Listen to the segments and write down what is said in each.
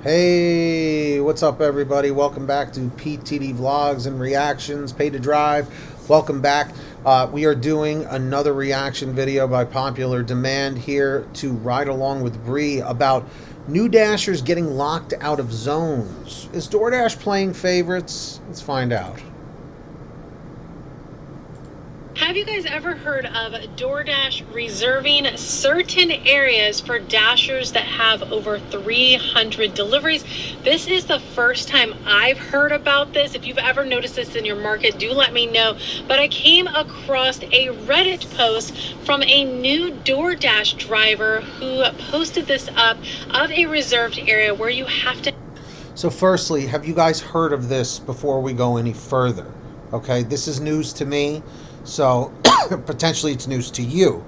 Hey, what's up everybody? Welcome back to PTD Vlogs and Reactions, Pay to Drive. Welcome back. We are doing another reaction video by popular demand here to Ride Along with Bri about new Dashers getting locked out of zones. Is DoorDash playing favorites? Let's find out. Have you guys ever heard of DoorDash reserving certain areas for Dashers that have over 300 deliveries? This is the first time I've heard about this. If you've ever noticed this in your market, do let me know. But I came across a Reddit post from a new DoorDash driver who posted this up of a reserved area where you have to... So firstly, have you guys heard of this before we go any further? Okay, this is news to me. So potentially it's news to you.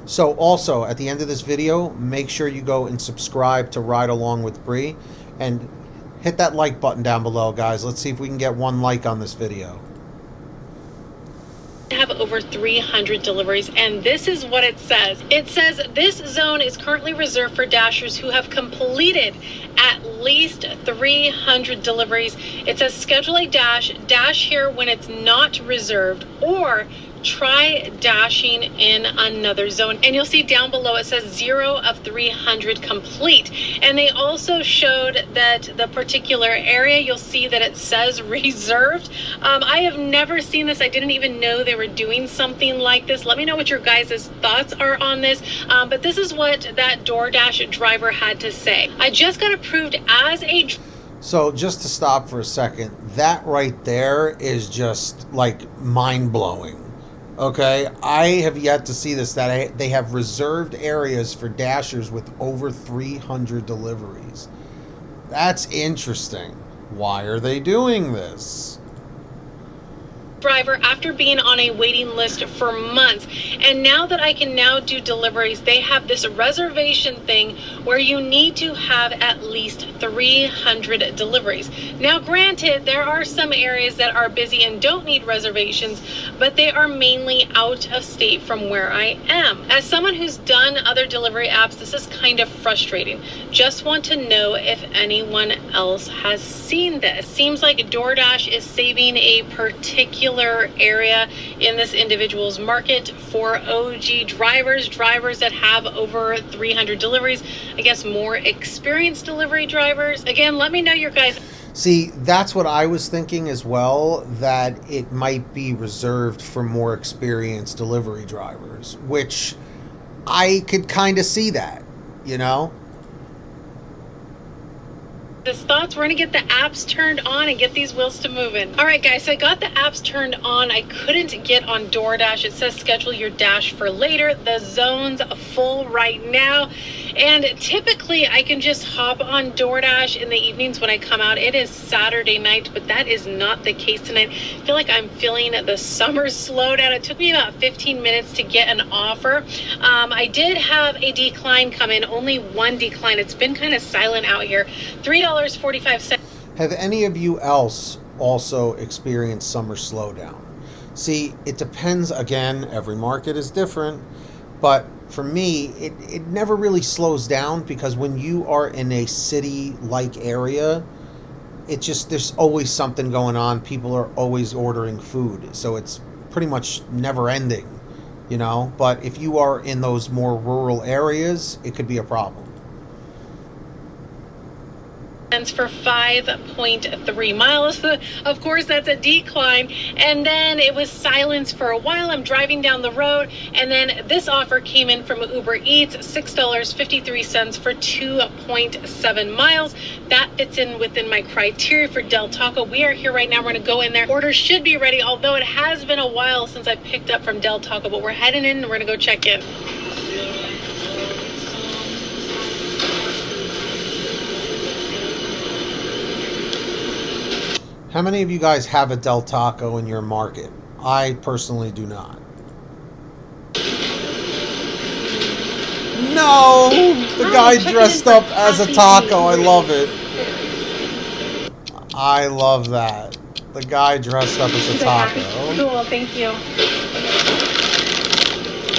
So also at the end of this video, make sure you go and subscribe to Ride Along with Bri and hit that like button down below, guys. Let's see if we can get 1 like on this video. Have over 300 deliveries, and this is what it says. It says this zone is currently reserved for Dashers who have completed at least 300 deliveries. It says schedule a dash here when it's not reserved, or try dashing in another zone. And you'll see down below it says 0 of 300 complete. And they also showed that the particular area, you'll see that it says reserved. I have never seen this. I didn't even know they were doing something like this. Let me know what your guys' thoughts are on this. But this is what that DoorDash driver had to say. I just got approved as a... So just to stop for a second, that right there is just like mind-blowing. Okay, I have yet to see this, that they have reserved areas for Dashers with over 300 deliveries. That's interesting. Why are they doing this? Driver after being on a waiting list for months, and now that I can now do deliveries, they have this reservation thing where you need to have at least 300 deliveries. Now granted, there are some areas that are busy and don't need reservations, but they are mainly out of state from where I am. As someone who's done other delivery apps, this is kind of frustrating. Just want to know if anyone else has seen this. Seems like DoorDash is saving a particular area in this individual's market for OG drivers that have over 300 deliveries. I guess more experienced delivery drivers. Again, let me know your guys. See, that's what I was thinking as well, that it might be reserved for more experienced delivery drivers, which I could kind of see that, you know? His thoughts. We're gonna get the apps turned on and get these wheels to moving. All right, guys, so I got the apps turned on. I couldn't get on DoorDash. It says schedule your dash for later. The zone's full right now. And typically I can just hop on DoorDash in the evenings when I come out. It is Saturday night, but that is not the case tonight. I feel like I'm feeling the summer slowdown. It took me about 15 minutes to get an offer. I did have a decline come in, only 1 decline. It's been kind of silent out here. $3.45. Have any of you else also experienced summer slowdown? See, it depends. Again, every market is different, but for me, it never really slows down, because when you are in a city-like area, it just, there's always something going on. People are always ordering food, so it's pretty much never ending, you know? But if you are in those more rural areas, it could be a problem. For 5.3 miles. Of course, that's a decline. And then it was silence for a while. I'm driving down the road, and then this offer came in from Uber Eats, $6.53 for 2.7 miles. That fits in within my criteria for Del Taco. We are here right now. We're going to go in there. Order should be ready, although it has been a while since I picked up from Del Taco, but we're heading in and we're going to go check in. How many of you guys have a Del Taco in your market? I personally do not. No! The guy dressed up as a taco. I love it. I love that. The guy dressed up as a taco. Cool, thank you.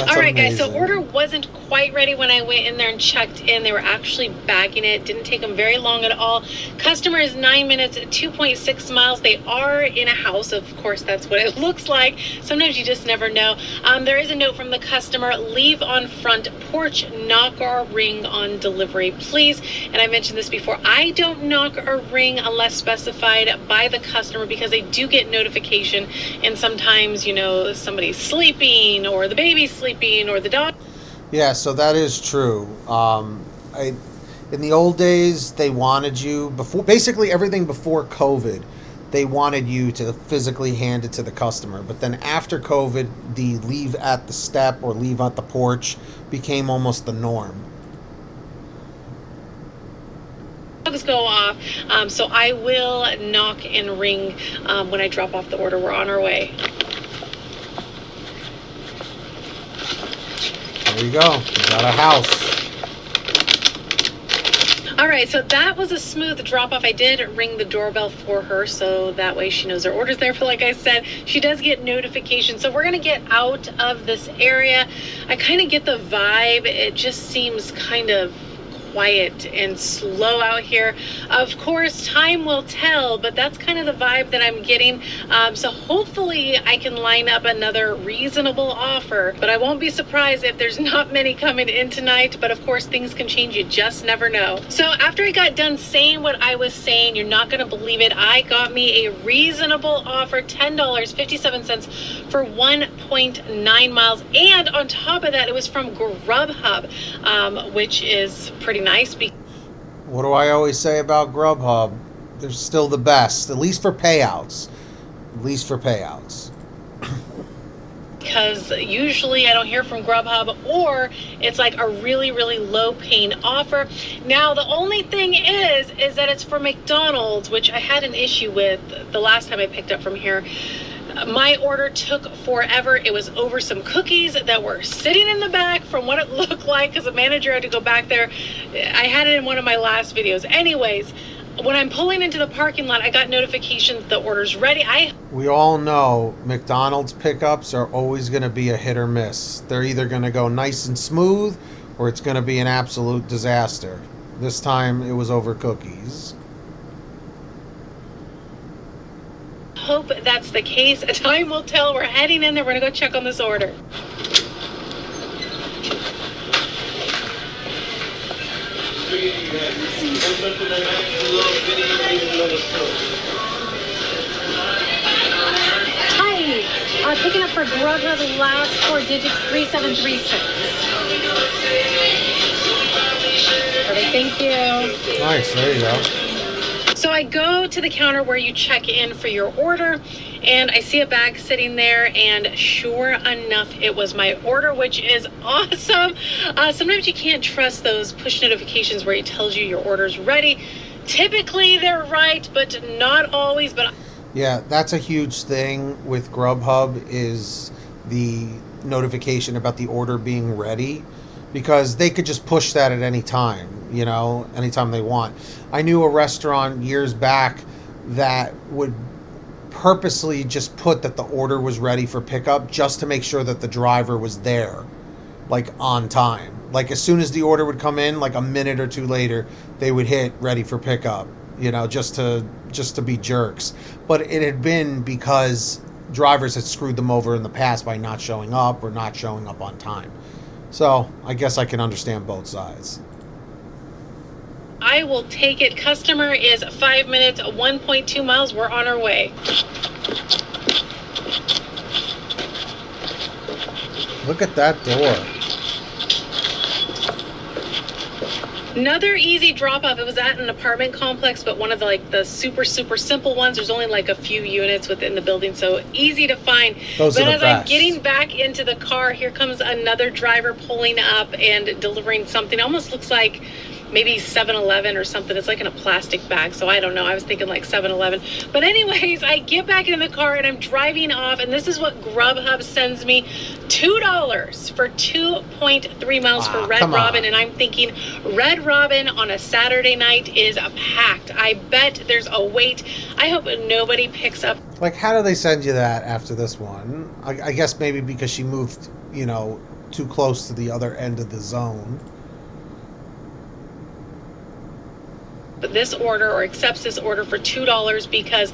That's All right, guys, so amazing. order wasn't quite ready when I went in there and checked in. They were actually bagging it. Didn't take them very long at all. Customer is 9 minutes, 2.6 miles. They are in a house. Of course, that's what it looks like. Sometimes you just never know. There is a note from the customer: leave on front porch, knock or ring on delivery, please. And I mentioned this before. I don't knock or ring unless specified by the customer, because they do get notification, and sometimes, you know, somebody's sleeping or the baby's sleeping or the dog. Yeah, so that is true. In the old days, they wanted you, before, basically everything before COVID, they wanted you to physically hand it to the customer. But then after COVID, the leave at the step or leave at the porch became almost the norm. Dogs go off, so I will knock and ring when I drop off the order. We're on our way. There you go. You got a house. All right, so that was a smooth drop off. I did ring the doorbell for her, so that way she knows her order's there. But like I said, she does get notifications. So we're gonna get out of this area. I kind of get the vibe. It just seems kind of quiet and slow out here. Of course, time will tell, but that's kind of the vibe that I'm getting. So hopefully I can line up another reasonable offer, but I won't be surprised if there's not many coming in tonight. But of course, things can change. You just never know. So after I got done saying what I was saying, you're not going to believe it, I got me a reasonable offer, $10.57 for 1.9 miles. And on top of that, it was from GrubHub, which is pretty nice. What do I always say about GrubHub? They're still the best, at least for payouts. At least for payouts. Because usually I don't hear from GrubHub, or it's like a really, really low paying offer. Now, the only thing is that it's for McDonald's, which I had an issue with the last time I picked up from here. My order took forever. It was over some cookies that were sitting in the back from what it looked like, because the manager had to go back there. I had it in one of my last videos. Anyways, when I'm pulling into the parking lot, I got notification the order's ready. We all know McDonald's pickups are always going to be a hit or miss. They're either going to go nice and smooth, or it's going to be an absolute disaster. This time it was over cookies. Hope that's the case. Time will tell. We're heading in there. We're gonna go check on this order. Hi, picking up for GrubHub, last 4 digits 3736. Perfect, thank you. Nice, there you go. So I go to the counter where you check in for your order, and I see a bag sitting there, and sure enough, it was my order, which is awesome. Sometimes you can't trust those push notifications where it tells you your order's ready. Typically they're right, but not always. But yeah, that's a huge thing with GrubHub, is the notification about the order being ready, because they could just push that at any time, you know, anytime they want. I knew a restaurant years back that would purposely just put that the order was ready for pickup just to make sure that the driver was there, like on time. Like as soon as the order would come in, like a minute or two later, they would hit ready for pickup, you know, just to be jerks. But it had been because drivers had screwed them over in the past by not showing up or not showing up on time. So I guess I can understand both sides. I will take it. Customer is 5 minutes, 1.2 miles. We're on our way. Look at that door. Another easy drop off. It was at an apartment complex, but one of the super simple ones. There's only like a few units within the building, so easy to find. Those but are the as best. I'm getting back into the car, here comes another driver pulling up and delivering something. Almost looks like maybe 7-Eleven or something. It's like in a plastic bag, so I don't know. I was thinking like 7-Eleven. But anyways, I get back in the car and I'm driving off, and this is what GrubHub sends me. $2 for 2.3 miles for Red Robin. And I'm thinking Red Robin on a Saturday night is packed. I bet there's a wait. I hope nobody picks up. Like, how do they send you that after this one? I guess maybe because she moved, you know, too close to the other end of the zone. This order or accepts this order for $2 because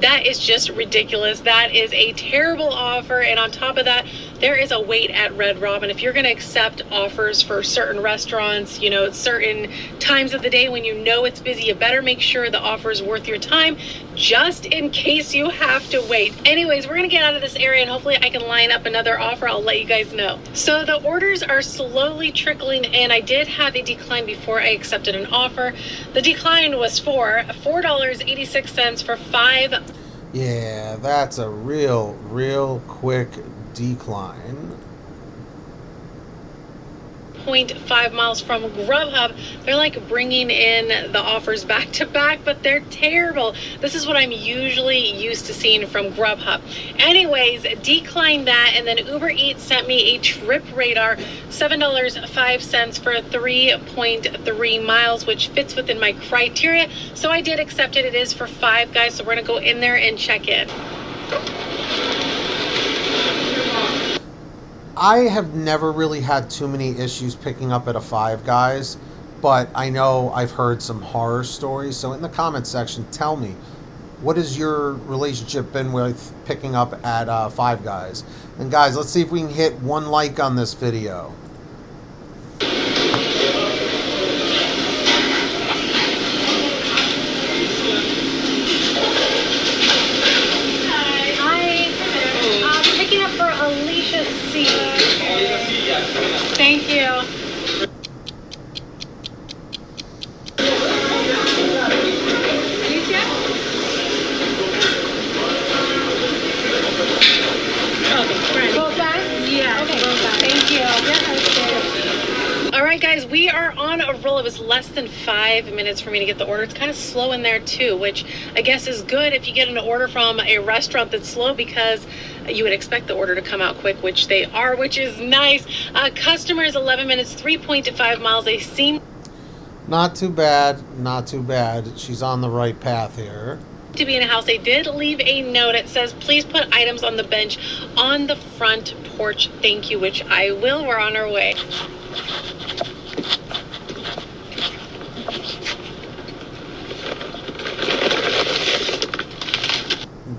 that is just ridiculous. That is a terrible offer, and on top of that, there is a wait at Red Robin. If you're going to accept offers for certain restaurants, you know, certain times of the day when you know it's busy, you better make sure the offer is worth your time, just in case you have to wait. Anyways, we're going to get out of this area, and hopefully I can line up another offer. I'll let you guys know. So the orders are slowly trickling in. I did have a decline before I accepted an offer. The decline was for $4.86 for 5. Yeah, that's a real quick decline. 0.5 miles from GrubHub. They're like bringing in the offers back to back, but they're terrible. This is what I'm usually used to seeing from GrubHub. Anyways, declined that, and then Uber Eats sent me a trip radar, $7.05 for 3.3 miles, which fits within my criteria. So I did accept it. It is for 5 guys, so we're gonna go in there and check in. I have never really had too many issues picking up at a Five Guys, but I know I've heard some horror stories. So in the comment section, tell me, what has your relationship been with picking up at Five Guys? And guys, let's see if we can hit 1 like on this video. Thank you. Both bags? Yeah. Okay. Both bags. Thank you. All right, guys, we are on a roll. It was less than 5 minutes for me to get the order. It's kind of slow in there too, which I guess is good if you get an order from a restaurant that's slow, because you would expect the order to come out quick, which they are, which is nice. Customers 11 minutes, 3.5 miles. They seem not too bad, not too bad. She's on the right path here. To be in a house. They did leave a note. It says, please put items on the bench on the front porch. Thank you, which I will. We're on our way.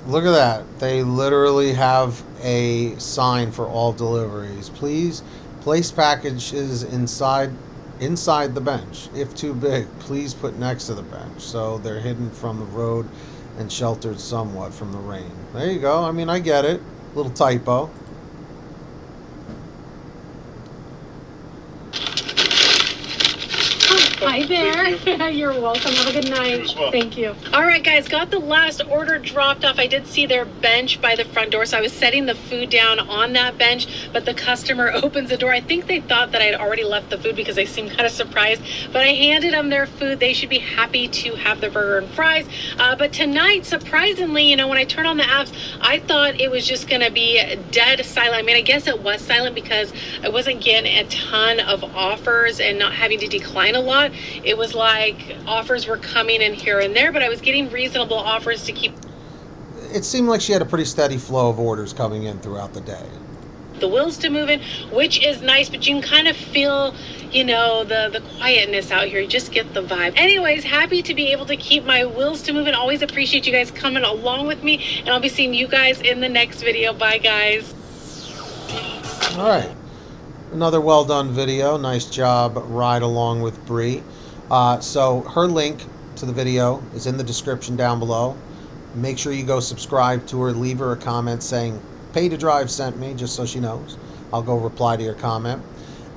Look at that. They literally have a sign for all deliveries. Please place packages inside the bench. If too big, please put next to the bench. So they're hidden from the road and sheltered somewhat from the rain. There you go. I mean, I get it. Little typo. Hi there. You're welcome. Have a good night. Well. Thank you. All right, guys, got the last order dropped off. I did see their bench by the front door, so I was setting the food down on that bench, but the customer opens the door. I think they thought that I had already left the food because they seemed kind of surprised, but I handed them their food. They should be happy to have their burger and fries. But tonight, surprisingly, you know, when I turned on the apps, I thought it was just going to be dead silent. I mean, I guess it was silent because I wasn't getting a ton of offers and not having to decline a lot. It was like offers were coming in here and there, but I was getting reasonable offers to keep. It seemed like she had a pretty steady flow of orders coming in throughout the day. The wheels to moving, which is nice, but you can kind of feel, you know, the quietness out here. You just get the vibe. Anyways, happy to be able to keep my wheels to moving. Always appreciate you guys coming along with me, and I'll be seeing you guys in the next video. Bye, guys. All right. Another well done video. Nice job, Ride Along with Bri. So her link to the video is in the description down below. Make sure you go subscribe to her. Leave her a comment saying Pay to Drive sent me, just so she knows. I'll go reply to your comment.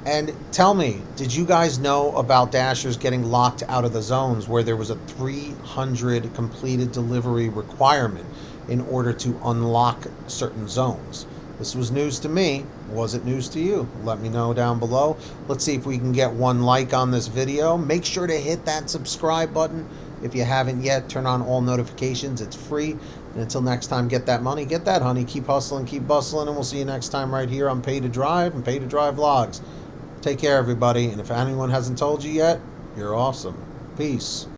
And tell me, did you guys know about Dashers getting locked out of the zones where there was a 300 completed delivery requirement in order to unlock certain zones? This was news to me. Was it news to you? Let me know down below. Let's see if we can get 1 like on this video. Make sure to hit that subscribe button. If you haven't yet, turn on all notifications. It's free. And until next time, get that money, get that honey. Keep hustling, keep bustling, and we'll see you next time right here on Pay to Drive and Pay to Drive Vlogs. Take care, everybody. And if anyone hasn't told you yet, you're awesome. Peace.